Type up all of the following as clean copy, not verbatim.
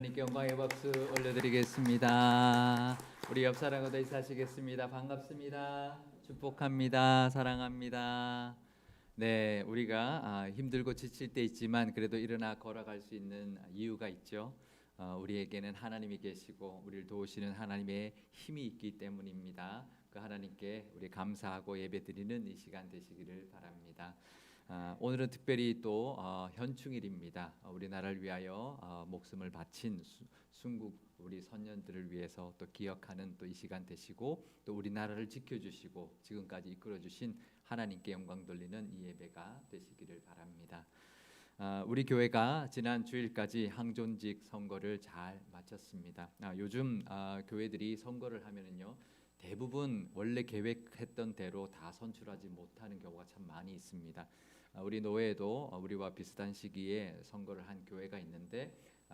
하나님께 영광의 박수 올려드리겠습니다. 우리 옆 사람과 인사하시겠습니다. 반갑습니다. 축복합니다. 사랑합니다. 네, 우리가 힘들고 지칠 때 있지만 그래도 일어나 걸어갈 수 있는 이유가 있죠. 우리에게는 하나님이 계시고 우리를 도우시는 하나님의 힘이 있기 때문입니다. 그 하나님께 우리 감사하고 예배드리는 이 시간 되시기를 바랍니다. 오늘은 특별히 또 현충일입니다. 우리나라를 위하여 목숨을 바친 순국 우리 선년들을 위해서 또 기억하는 또 이 시간 되시고 또 우리나라를 지켜주시고 지금까지 이끌어주신 하나님께 영광 돌리는 이 예배가 되시기를 바랍니다. 우리 교회가 지난 주일까지 항존직 선거를 잘 마쳤습니다. 요즘 교회들이 선거를 하면은요 대부분 원래 계획했던 대로 다 선출하지 못하는 경우가 참 많이 있습니다. 우리 노회에도 우리와 비슷한 시기에 선거를 한 교회가 있는데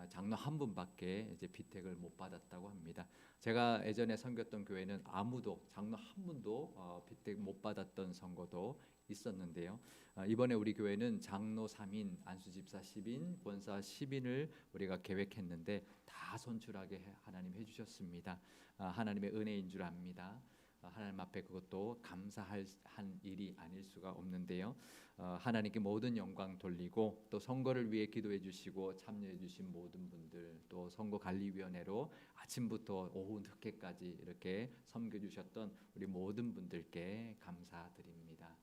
장로 한 분밖에 이제 비택을 못 받았다고 합니다. 제가 예전에 섬겼던 교회는 아무도 장로 한 분도 비택 못 받았던 선거도 있었는데요. 이번에 우리 교회는 장로 3인, 안수집사 10인, 권사 10인을 우리가 계획했는데 다 선출하게 하나님 해주셨습니다. 하나님의 은혜인 줄 압니다. 하나님 앞에 그것도 감사할 한 일이 아닐 수가 없는데요. 하나님께 모든 영광 돌리고 또 선거를 위해 기도해 주시고 참여해 주신 모든 분들, 또 선거관리위원회로 아침부터 오후 늦게까지 이렇게 섬겨 주셨던 우리 모든 분들께 감사드립니다.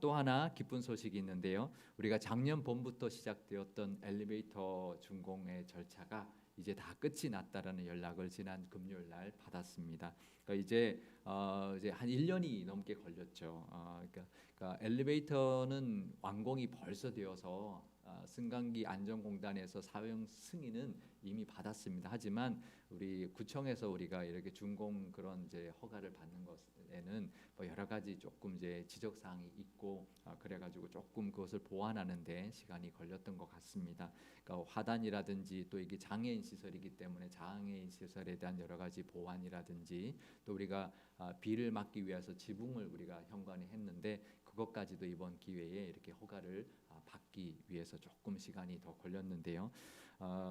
또 하나 기쁜 소식이 있는데요. 우리가 작년 봄부터 시작되었던 엘리베이터 준공의 절차가 이제 다 끝이 났다라는 연락을 지난 금요일 날 받았습니다. 그러니까 이제 한 1년이 넘게 걸렸죠. 그러니까 엘리베이터는 완공이 벌써 되어서 승강기 안전공단에서 사용 승인은 이미 받았습니다. 하지만 우리 구청에서 우리가 이렇게 준공 그런 이제 허가를 받는 것에는 뭐 여러 가지 조금 이제 지적 사항이 있고 그래가지고 조금 그것을 보완하는데 시간이 걸렸던 것 같습니다. 그러니까 화단이라든지 또 이게 장애인 시설이기 때문에 장애인 시설에 대한 여러 가지 보완이라든지 또 우리가 비를 막기 위해서 지붕을 우리가 현관에 했는데 그것까지도 이번 기회에 이렇게 허가를 받기 위해서 조금 시간이 더 걸렸는데요.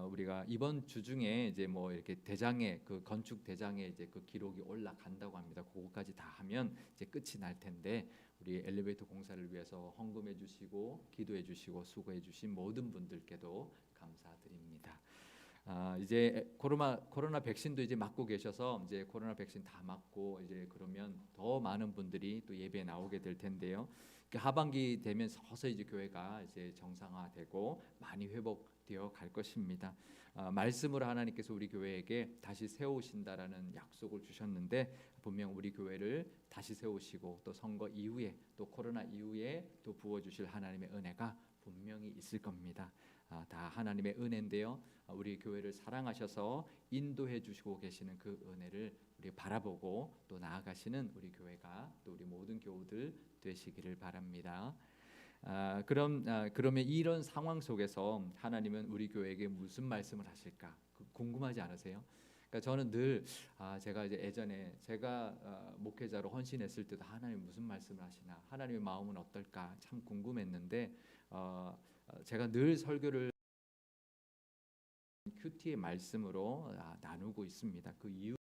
우리가 이번 주 중에 이제 뭐 이렇게 대장에 그 건축 대장에 이제 그 기록이 올라간다고 합니다. 그거까지 다 하면 이제 끝이 날 텐데 우리 엘리베이터 공사를 위해서 헌금해 주시고 기도해 주시고 수고해 주신 모든 분들께도 감사드립니다. 이제 코로나 백신도 이제 맞고 계셔서 이제 코로나 백신 다 맞고 이제 그러면 더 많은 분들이 또 예배에 나오게 될 텐데요. 하반기 되면 서서히 이제 교회가 이제 정상화되고 많이 회복되어 갈 것입니다. 말씀으로 하나님께서 우리 교회에게 다시 세우신다라는 약속을 주셨는데 분명 우리 교회를 다시 세우시고 또 선거 이후에 또 코로나 이후에 또 부어주실 하나님의 은혜가 분명히 있을 겁니다. 다 하나님의 은혜인데요. 우리 교회를 사랑하셔서 인도해 주시고 계시는 그 은혜를 우리 바라보고 또 나아가시는 우리 교회가 또 우리 모든 교우들 되시기를 바랍니다. 그러면 이런 상황 속에서 하나님은 우리 교회에게 무슨 말씀을 하실까 궁금하지 않으세요? 그러니까 저는 늘 제가 이제 예전에 제가 목회자로 헌신했을 때도 하나님 무슨 말씀을 하시나 하나님의 마음은 어떨까 참 궁금했는데 제가 늘 설교를 큐티의 말씀으로 나누고 있습니다. 그 이유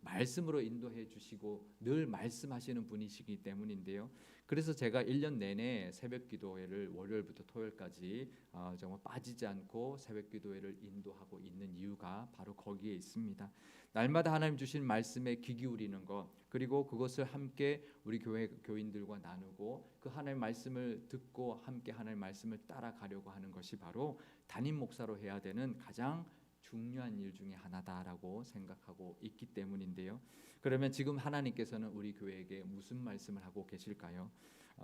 말씀으로 인도해 주시고 늘 말씀하시는 분이시기 때문인데요. 그래서 제가 1년 내내 새벽 기도회를 월요일부터 토요일까지 정말 빠지지 않고 새벽 기도회를 인도하고 있는 이유가 바로 거기에 있습니다. 날마다 하나님 주신 말씀에 귀 기울이는 것 그리고 그것을 함께 우리 교회 교인들과 나누고 그 하나님 말씀을 듣고 함께 하나님 말씀을 따라가려고 하는 것이 바로 담임 목사로 해야 되는 가장 중요한 일 중에 하나다라고 생각하고 있기 때문인데요. 그러면 지금 하나님께서는 우리 교회에게 무슨 말씀을 하고 계실까요?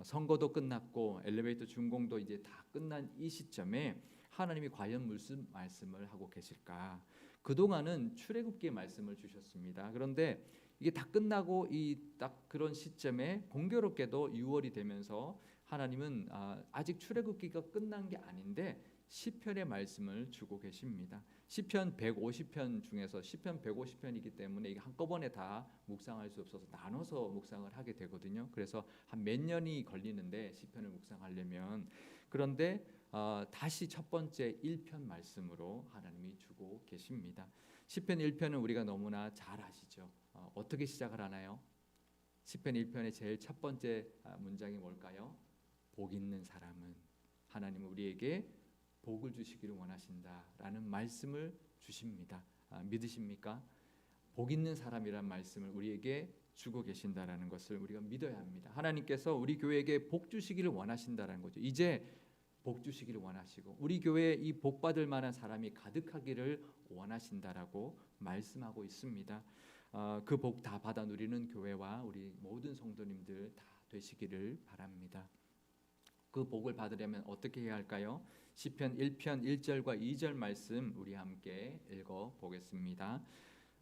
선거도 끝났고 엘리베이터 준공도 이제 다 끝난 이 시점에 하나님이 과연 무슨 말씀을 하고 계실까? 그동안은 출애굽기의 말씀을 주셨습니다. 그런데 이게 다 끝나고 이 딱 그런 시점에 공교롭게도 6월이 되면서 하나님은 아직 출애굽기가 끝난 게 아닌데 시편의 말씀을 주고 계십니다. 시편 150편 중에서 시편 150편이기 때문에 이게 한꺼번에 다 묵상할 수 없어서 나눠서 묵상을 하게 되거든요. 그래서 한 몇 년이 걸리는데 시편을 묵상하려면, 그런데 다시 첫 번째 1편 말씀으로 하나님이 주고 계십니다. 시편 1편은 우리가 너무나 잘 아시죠. 어떻게 시작을 하나요? 시편 1편의 제일 첫 번째 문장이 뭘까요? 복 있는 사람은, 하나님은 우리에게 복을 주시기를 원하신다라는 말씀을 주십니다. 믿으십니까? 복 있는 사람이란 말씀을 우리에게 주고 계신다라는 것을 우리가 믿어야 합니다. 하나님께서 우리 교회에게 복 주시기를 원하신다라는 거죠. 이제 복 주시기를 원하시고 우리 교회에 이 복 받을 만한 사람이 가득하기를 원하신다라고 말씀하고 있습니다. 그 복 다 받아 누리는 교회와 우리 모든 성도님들 다 되시기를 바랍니다. 그 복을 받으려면 어떻게 해야 할까요? 시편 1편 1절과 2절 말씀 우리 함께 읽어 보겠습니다.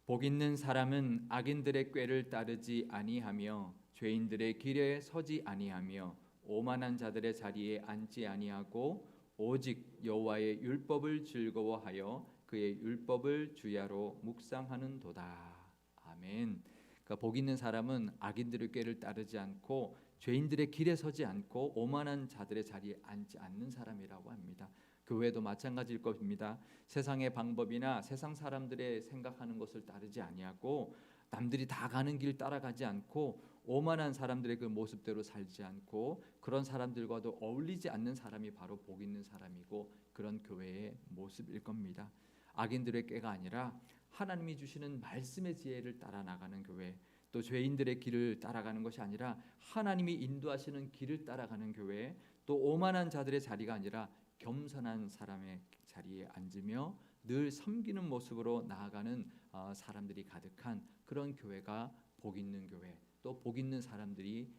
복 있는 사람은 악인들의 꾀를 따르지 아니하며 죄인들의 길에 서지 아니하며 오만한 자들의 자리에 앉지 아니하고 오직 여호와의 율법을 즐거워하여 그의 율법을 주야로 묵상하는도다. 아멘. 그러니까 복 있는 사람은 악인들의 꾀를 따르지 않고 죄인들의 길에 서지 않고 오만한 자들의 자리에 앉지 않는 사람이라고 합니다. 교회도 마찬가지일 겁니다. 세상의 방법이나 세상 사람들의 생각하는 것을 따르지 아니하고 남들이 다 가는 길 따라가지 않고 오만한 사람들의 그 모습대로 살지 않고 그런 사람들과도 어울리지 않는 사람이 바로 복 있는 사람이고 그런 교회의 모습일 겁니다. 악인들의 꾀가 아니라 하나님이 주시는 말씀의 지혜를 따라 나가는 교회, 또 죄인들의 길을 따라가는 것이 아니라 하나님이 인도하시는 길을 따라가는 교회, 또 오만한 자들의 자리가 아니라 겸손한 사람의 자리에 앉으며 늘 섬기는 모습으로 나아가는 사람들이 가득한 그런 교회가 복 있는 교회, 또 복 있는 사람들이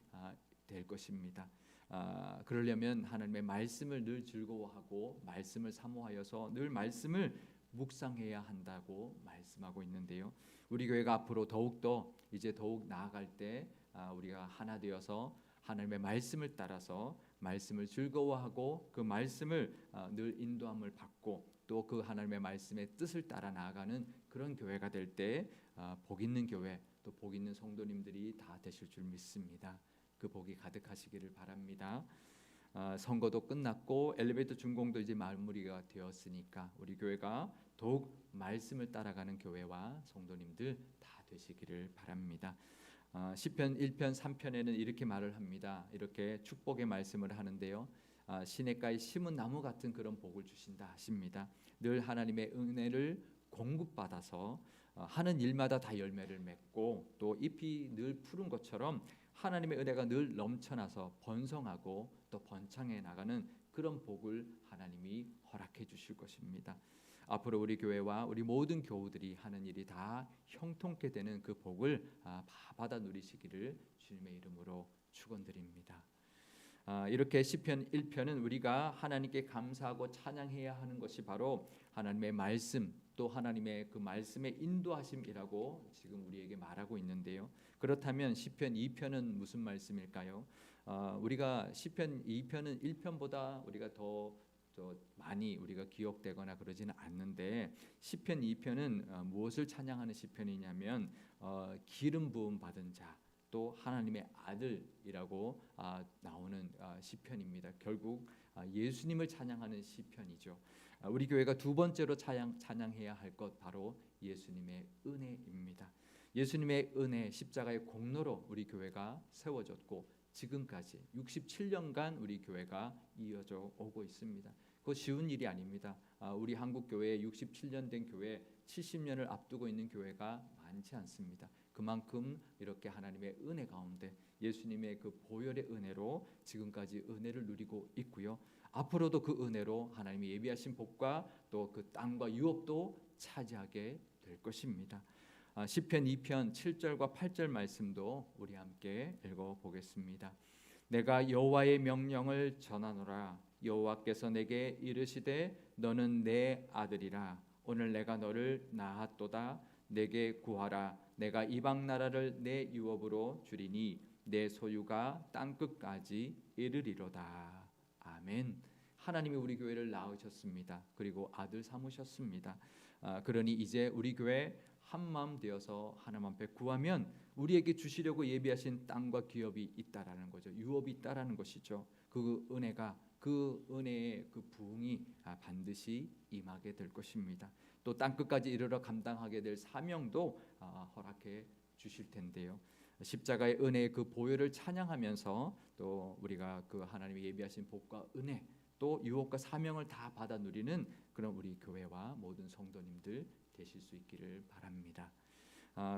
될 것입니다. 그러려면 하나님의 말씀을 늘 즐거워하고 말씀을 사모하여서 늘 말씀을 묵상해야 한다고 말씀하고 있는데요. 우리 교회가 앞으로 더욱더 이제 더욱 나아갈 때 우리가 하나 되어서 하나님의 말씀을 따라서 말씀을 즐거워하고 그 말씀을 늘 인도함을 받고 또 그 하나님의 말씀의 뜻을 따라 나아가는 그런 교회가 될 때 복 있는 교회, 또 복 있는 성도님들이 다 되실 줄 믿습니다. 그 복이 가득하시기를 바랍니다. 선거도 끝났고 엘리베이터 준공도 이제 마무리가 되었으니까 우리 교회가 더욱 말씀을 따라가는 교회와 성도님들 다 되시기를 바랍니다. 시편 1편 3편에는 이렇게 말을 합니다. 이렇게 축복의 말씀을 하는데요. 시냇가에 심은 나무 같은 그런 복을 주신다 하십니다. 늘 하나님의 은혜를 공급받아서 하는 일마다 다 열매를 맺고 또 잎이 늘 푸른 것처럼 하나님의 은혜가 늘 넘쳐나서 번성하고 또 번창해 나가는 그런 복을 하나님이 허락해 주실 것입니다. 앞으로 우리 교회와 우리 모든 교우들이 하는 일이 다 형통케 되는 그 복을 받아 누리시기를 주님의 이름으로 축원드립니다. 이렇게 시편 1편은 우리가 하나님께 감사하고 찬양해야 하는 것이 바로 하나님의 말씀, 또 하나님의 그 말씀의 인도하심이라고 지금 우리에게 말하고 있는데요. 그렇다면 시편 2편은 무슨 말씀일까요? 우리가 시편 2편은 1편보다 우리가 더 많이 우리가 기억되거나 그러지는 않는데 시편 2편은 무엇을 찬양하는 시편이냐면 기름 부음 받은 자, 또 하나님의 아들이라고 나오는 시편입니다. 결국 예수님을 찬양하는 시편이죠. 우리 교회가 두 번째로 찬양해야 할 것 바로 예수님의 은혜입니다. 예수님의 은혜, 십자가의 공로로 우리 교회가 세워졌고 지금까지 67년간 우리 교회가 이어져 오고 있습니다. 그거 쉬운 일이 아닙니다. 우리 한국 교회 67년 된 교회, 70년을 앞두고 있는 교회가 많지 않습니다. 그만큼 이렇게 하나님의 은혜 가운데 예수님의 그 보혈의 은혜로 지금까지 은혜를 누리고 있고요. 앞으로도 그 은혜로 하나님이 예비하신 복과 또 그 땅과 유업도 차지하게 될 것입니다. 시편 2편 7절과 8절 말씀도 우리 함께 읽어보겠습니다. 내가 여호와의 명령을 전하노라. 여호와께서 내게 이르시되 너는 내 아들이라. 오늘 내가 너를 낳았도다. 내게 구하라. 내가 이방 나라를 내 유업으로 주리니 내 소유가 땅끝까지 이르리로다. 아멘. 하나님이 우리 교회를 낳으셨습니다. 그리고 아들 삼으셨습니다. 그러니 이제 우리 교회 한 마음 되어서 하나님 앞에 구하면 우리에게 주시려고 예비하신 땅과 기업이 있다라는 거죠. 유업이 있다라는 것이죠. 그 은혜가, 그 은혜의 그 부흥이 반드시 임하게 될 것입니다. 또 땅 끝까지 이르러 감당하게 될 사명도 허락해 주실 텐데요. 십자가의 은혜의 그 보혈을 찬양하면서 또 우리가 그 하나님이 예비하신 복과 은혜, 또 유업과 사명을 다 받아 누리는 그런 우리 교회와 모든 성도님들 되실 수 있기를 바랍니다.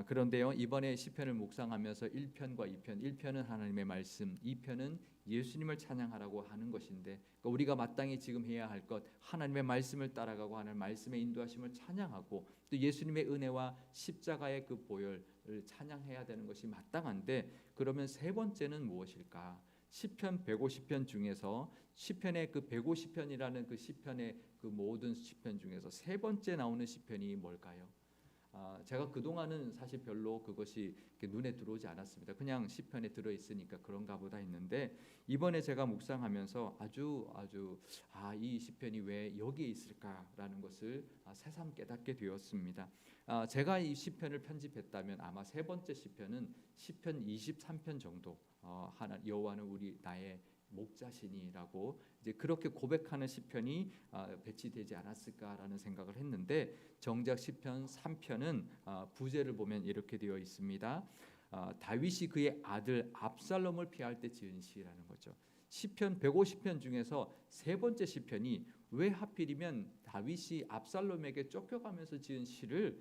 그런데요, 이번에 시편을 묵상하면서 1편과 2편, 1편은 하나님의 말씀, 2편은 예수님을 찬양하라고 하는 것인데, 그러니까 우리가 마땅히 지금 해야 할 것, 하나님의 말씀을 따라가고 하나님 말씀의 인도하심을 찬양하고 또 예수님의 은혜와 십자가의 그 보혈을 찬양해야 되는 것이 마땅한데, 그러면 세 번째는 무엇일까? 시편 150편 중에서 시편의 그 150편이라는 그 시편의 그 모든 시편 중에서 세 번째 나오는 시편이 뭘까요? 제가 그동안은 사실 별로 그것이 눈에 들어오지 않았습니다. 그냥 시편에 들어 있으니까 그런가 보다 했는데, 이번에 제가 묵상하면서 아주 이 시편이 왜 여기에 있을까라는 것을 새삼 깨닫게 되었습니다. 제가 이 시편을 편집했다면 아마 세 번째 시편은 시편 23편 정도, 여호와는 우리 나의 목자시니라고 이제 그렇게 고백하는 시편이 배치되지 않았을까라는 생각을 했는데, 정작 시편 3편은 부제를 보면 이렇게 되어 있습니다. 다윗이 그의 아들 압살롬을 피할 때 지은 시라는 거죠. 시편 150편 중에서 세 번째 시편이 왜 하필이면 다윗이 압살롬에게 쫓겨가면서 지은 시를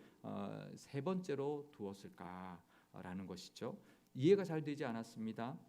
세 번째로 두었을까라는 것이죠. 이해가 잘 되지 않았습니다.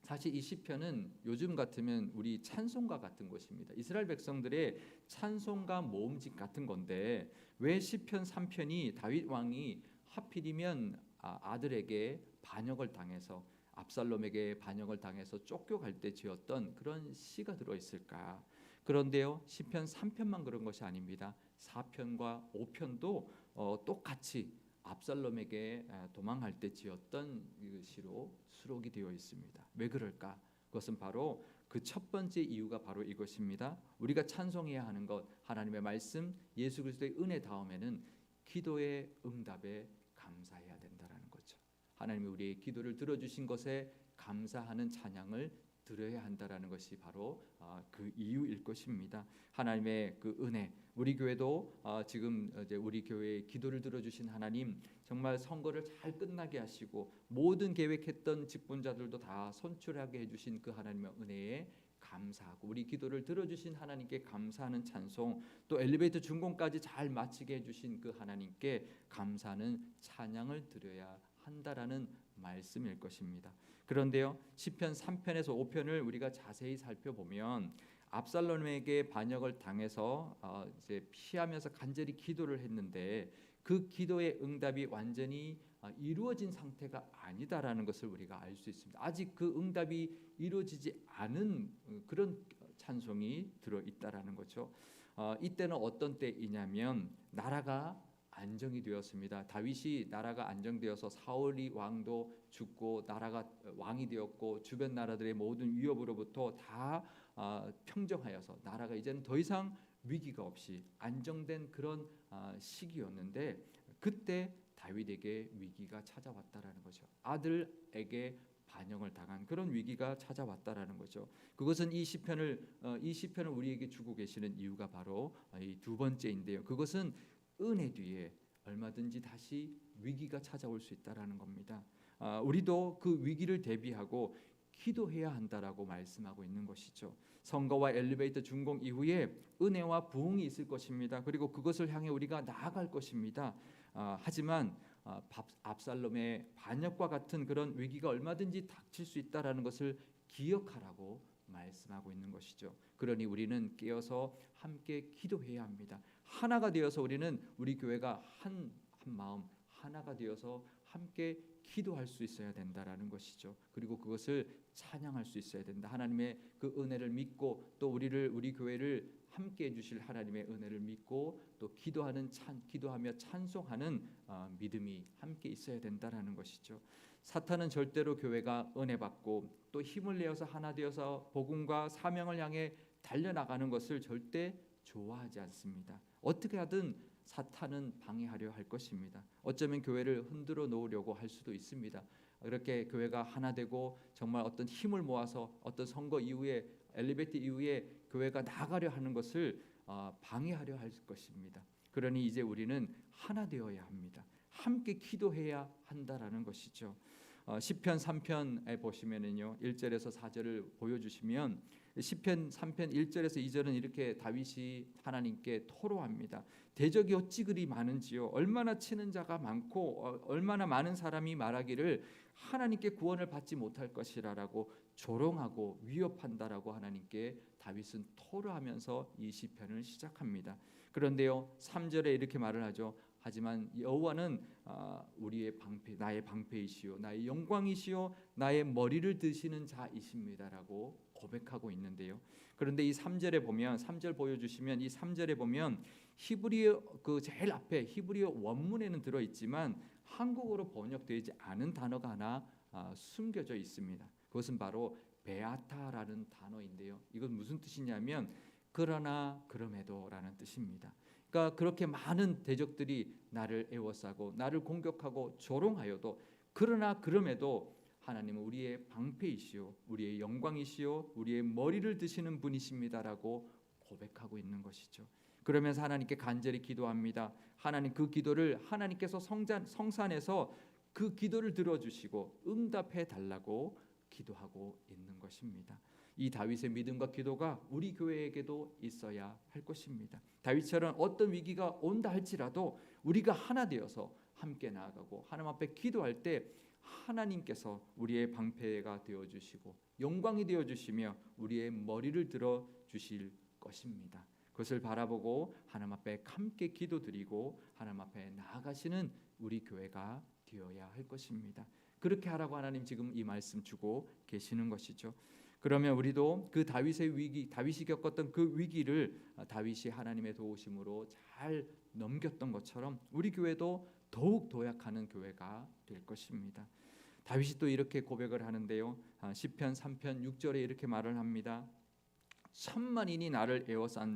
사실 이 시편은 요즘 같으면 우리 찬송가 같은 것입니다. 이스라엘 백성들의 찬송가 모음집 같은 건데, 왜 시편 3편이 다윗 왕이 하필이면 아들에게 반역을 당해서, 압살롬에게 반역을 당해서 쫓겨갈 때 지었던 그런 시가 들어 있을까? 그런데요, 시편 3편만 그런 것이 아닙니다. 4편과 5편도 똑같이 압살롬에게 도망할 때 지었던 시로 수록이 되어 있습니다. 왜 그럴까? 그것은 바로 그 첫 번째 이유가 바로 이것입니다. 우리가 찬송해야 하는 것, 하나님의 말씀, 예수 그리스도의 은혜 다음에는 기도의 응답에 감사해야 된다라는 거죠. 하나님이 우리의 기도를 들어주신 것에 감사하는 찬양을 드려야 한다라는 것이 바로 그 이유일 것입니다. 하나님의 그 은혜, 우리 교회도 지금 이제 우리 교회의 기도를 들어주신 하나님, 정말 선거를 잘 끝나게 하시고 모든 계획했던 직분자들도 다 선출하게 해주신 그 하나님의 은혜에 감사하고, 우리 기도를 들어주신 하나님께 감사하는 찬송, 또 엘리베이터 준공까지 잘 마치게 해주신 그 하나님께 감사하는 찬양을 드려야 한다라는 말씀일 것입니다. 그런데요, 시편 3편에서 5편을 우리가 자세히 살펴보면 압살롬에게 반역을 당해서 이제 피하면서 간절히 기도를 했는데, 그 기도의 응답이 완전히 이루어진 상태가 아니다라는 것을 우리가 알 수 있습니다. 아직 그 응답이 이루어지지 않은 그런 찬송이 들어 있다라는 거죠. 이때는 어떤 때이냐면 나라가 안정이 되었습니다. 다윗이 나라가 안정되어서 사울이 왕도 죽고 나라가 왕이 되었고 주변 나라들의 모든 위협으로부터 다 평정하여서 나라가 이제는 더 이상 위기가 없이 안정된 그런 시기였는데, 그때 다윗에게 위기가 찾아왔다라는 거죠. 아들에게 반역을 당한 그런 위기가 찾아왔다라는 거죠. 그것은 이 시편을 우리에게 주고 계시는 이유가 바로 이 두 번째인데요. 그것은 은혜 뒤에 얼마든지 다시 위기가 찾아올 수 있다라는 겁니다. 우리도 그 위기를 대비하고 기도해야 한다라고 말씀하고 있는 것이죠. 선거와 엘리베이터 준공 이후에 은혜와 부흥이 있을 것입니다. 그리고 그것을 향해 우리가 나아갈 것입니다. 하지만 압살롬의 반역과 같은 그런 위기가 얼마든지 닥칠 수 있다라는 것을 기억하라고 말씀하고 있는 것이죠. 그러니 우리는 깨어서 함께 기도해야 합니다. 하나가 되어서 우리 교회가 한 마음 하나가 되어서 함께 기도할 수 있어야 된다라는 것이죠. 그리고 그것을 찬양할 수 있어야 된다. 하나님의 그 은혜를 믿고 또 우리 교회를 함께 해주실 하나님의 은혜를 믿고 또 기도하며 찬송하는 믿음이 함께 있어야 된다라는 것이죠. 사탄은 절대로 교회가 은혜 받고 또 힘을 내어서 하나 되어서 복음과 사명을 향해 달려나가는 것을 절대 좋아하지 않습니다. 어떻게 하든 사탄은 방해하려 할 것입니다. 어쩌면 교회를 흔들어 놓으려고 할 수도 있습니다. 그렇게 교회가 하나 되고 정말 어떤 힘을 모아서 어떤 선거 이후에 엘리베이터 이후에 교회가 나가려 하는 것을 방해하려 할 것입니다. 그러니 이제 우리는 하나 되어야 합니다. 함께 기도해야 한다라는 것이죠. 시편 3편에 보시면은요 1절에서 4절을 보여주시면 시편 3편 1절에서 2절은 이렇게 다윗이 하나님께 토로합니다. 대적이 어찌 그리 많은지요. 얼마나 치는 자가 많고 얼마나 많은 사람이 말하기를 하나님께 구원을 받지 못할 것이라라고 조롱하고 위협한다라고 하나님께 다윗은 토로하면서 이 시편을 시작합니다. 그런데요 3절에 이렇게 말을 하죠. 하지만 여호와는 우리의 방패, 나의 방패이시요 나의 영광이시요 나의 머리를 드시는 자이십니다라고 고백하고 있는데요. 그런데 이 3절에 보면 3절 보여주시면 이 3절에 보면 히브리어 그 제일 앞에 히브리어 원문에는 들어 있지만 한국어로 번역되지 않은 단어가 하나 숨겨져 있습니다. 그것은 바로 베아타라는 단어인데요. 이건 무슨 뜻이냐면 그러나 그럼에도라는 뜻입니다. 그러니까 그렇게 많은 대적들이 나를 애워싸고 나를 공격하고 조롱하여도 그러나 그럼에도 하나님은 우리의 방패이시오 우리의 영광이시오 우리의 머리를 드시는 분이십니다라고 고백하고 있는 것이죠. 그러면서 하나님께 간절히 기도합니다. 하나님 그 기도를 하나님께서 성산에서 그 기도를 들어주시고 응답해 달라고 기도하고 있는 것입니다. 이 다윗의 믿음과 기도가 우리 교회에게도 있어야 할 것입니다. 다윗처럼 어떤 위기가 온다 할지라도 우리가 하나 되어서 함께 나아가고 하나님 앞에 기도할 때 하나님께서 우리의 방패가 되어주시고 영광이 되어주시며 우리의 머리를 들어주실 것입니다. 그것을 바라보고 하나님 앞에 함께 기도드리고 하나님 앞에 나아가시는 우리 교회가 되어야 할 것입니다. 그렇게 하라고 하나님 지금 이 말씀 주고 계시는 것이죠. 그러면 우리도 그 다윗의 위기, 다윗이 겪었던 그 위기를 다윗이 하나님의 도우심으로 잘 넘겼던 것처럼 우리 교회도 더욱 도약하는 교회가 될 것입니다. 다윗이 또 이렇게 고백을 하는데요. 시편 3편 6절에 이렇게 말을 합니다. 천만인이 나를 에워싸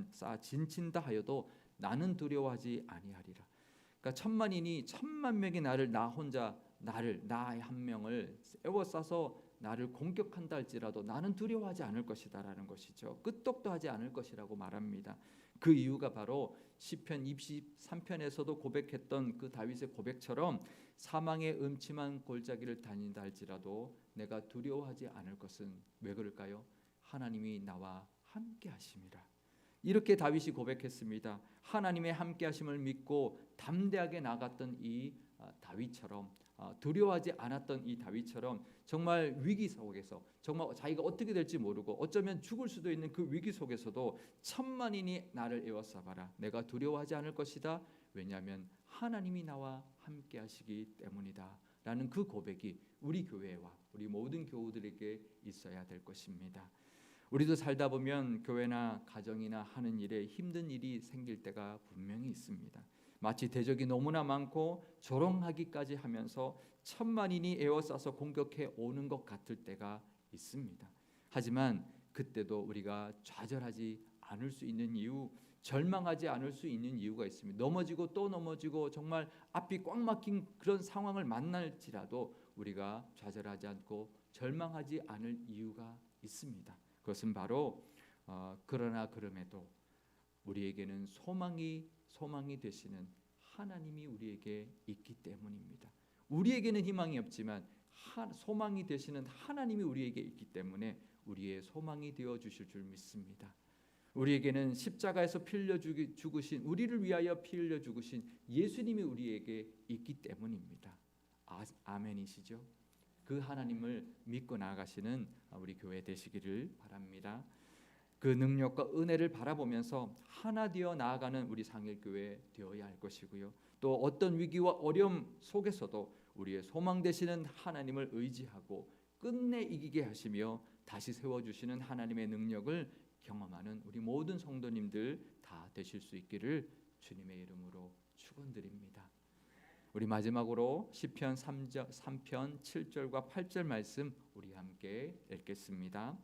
진친다 하여도 나는 두려워하지 아니하리라. 그러니까 천만인이 천만 명이 나 혼자 나의 한 명을 에워싸서 나를 공격한다 할지라도 나는 두려워하지 않을 것이다라는 것이죠. 끄떡도 하지 않을 것이라고 말합니다. 그 이유가 바로 시편 23편에서도 고백했던 그 다윗의 고백처럼 사망의 음침한 골짜기를 다닌다 할지라도 내가 두려워하지 않을 것은 왜 그럴까요? 하나님이 나와 함께 하심이라. 이렇게 다윗이 고백했습니다. 하나님의 함께 하심을 믿고 담대하게 나갔던 이 다윗처럼 두려워하지 않았던 이 다윗처럼 정말 위기 속에서 정말 자기가 어떻게 될지 모르고 어쩌면 죽을 수도 있는 그 위기 속에서도 천만인이 나를 에워싸봐라 내가 두려워하지 않을 것이다. 왜냐하면 하나님이 나와 함께 하시기 때문이다 라는 그 고백이 우리 교회와 우리 모든 교우들에게 있어야 될 것입니다. 우리도 살다 보면 교회나 가정이나 하는 일에 힘든 일이 생길 때가 분명히 있습니다. 마치 대적이 너무나 많고 조롱하기까지 하면서 천만인이 에워싸서 공격해 오는 것 같을 때가 있습니다. 하지만 그때도 우리가 좌절하지 않을 수 있는 이유, 절망하지 않을 수 있는 이유가 있습니다. 넘어지고 또 넘어지고 정말 앞이 꽉 막힌 그런 상황을 만날지라도 우리가 좌절하지 않고 절망하지 않을 이유가 있습니다. 그것은 바로 그러나 그럼에도 우리에게는 소망이 되시는 하나님이 우리에게 있기 때문입니다. 우리에게는 희망이 없지만 소망이 되시는 하나님이 우리에게 있기 때문에 우리의 소망이 되어 주실 줄 믿습니다. 우리에게는 십자가에서 피 흘려 죽으신 우리를 위하여 피 흘려 죽으신 예수님이 우리에게 있기 때문입니다. 아멘이시죠? 그 하나님을 믿고 나아가시는 우리 교회 되시기를 바랍니다. 그 능력과 은혜를 바라보면서 하나 되어 나아가는 우리 상일교회 되어야 할 것이고요. 또 어떤 위기와 어려움 속에서도 우리의 소망 되시는 하나님을 의지하고 끝내 이기게 하시며 다시 세워주시는 하나님의 능력을 경험하는 우리 모든 성도님들 다 되실 수 있기를 주님의 이름으로 축원드립니다. 우리 마지막으로 시편 3편 7절과 8절 말씀 우리 함께 읽겠습니다.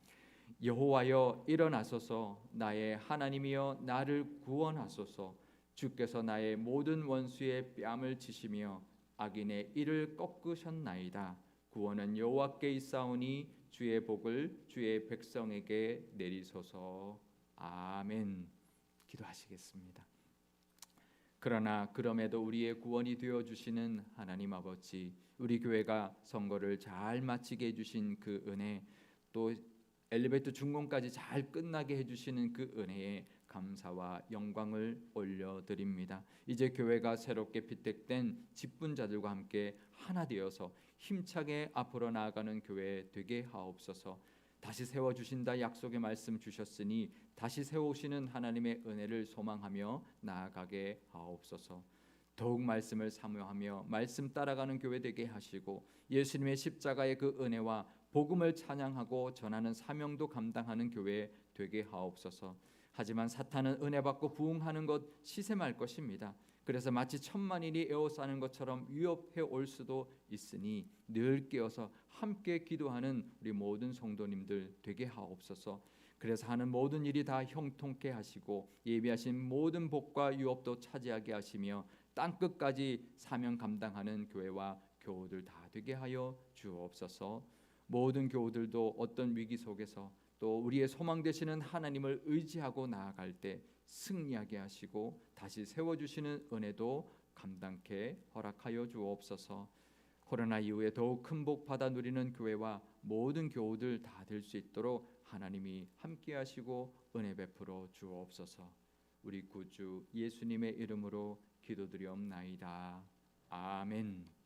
여호와여 일어나소서. 나의 하나님이여 나를 구원하소서. 주께서 나의 모든 원수의 뺨을 치시며 악인의 이를 꺾으셨나이다. 구원은 여호와께 있사오니 주의 복을 주의 백성에게 내리소서. 아멘. 기도하시겠습니다. 그러나 그럼에도 우리의 구원이 되어 주시는 하나님 아버지, 우리 교회가 선거를 잘 마치게 해주신 그 은혜, 또 엘리베이터 준공까지 잘 끝나게 해주시는 그 은혜에 감사와 영광을 올려드립니다. 이제 교회가 새롭게 피택된 직분자들과 함께 하나 되어서 힘차게 앞으로 나아가는 교회 되게 하옵소서. 다시 세워주신다 약속의 말씀 주셨으니 다시 세우시는 하나님의 은혜를 소망하며 나아가게 하옵소서. 더욱 말씀을 사모하며 말씀 따라가는 교회 되게 하시고 예수님의 십자가의 그 은혜와 복음을 찬양하고 전하는 사명도 감당하는 교회 되게 하옵소서. 하지만 사탄은 은혜 받고 부흥하는 것 시샘할 것입니다. 그래서 마치 천만인이 에워싸는 것처럼 위협해 올 수도 있으니 늘 깨어서 함께 기도하는 우리 모든 성도님들 되게 하옵소서. 그래서 하는 모든 일이 다 형통케 하시고 예비하신 모든 복과 유업도 차지하게 하시며 땅끝까지 사명 감당하는 교회와 교우들 다 되게 하여 주옵소서. 모든 교우들도 어떤 위기 속에서 또 우리의 소망 되시는 하나님을 의지하고 나아갈 때 승리하게 하시고 다시 세워주시는 은혜도 감당케 허락하여 주옵소서. 코로나 이후에 더욱 큰 복 받아 누리는 교회와 모든 교우들 다 될 수 있도록 하나님이 함께 하시고 은혜 베풀어 주옵소서. 우리 구주 예수님의 이름으로 기도드리옵나이다. 아멘.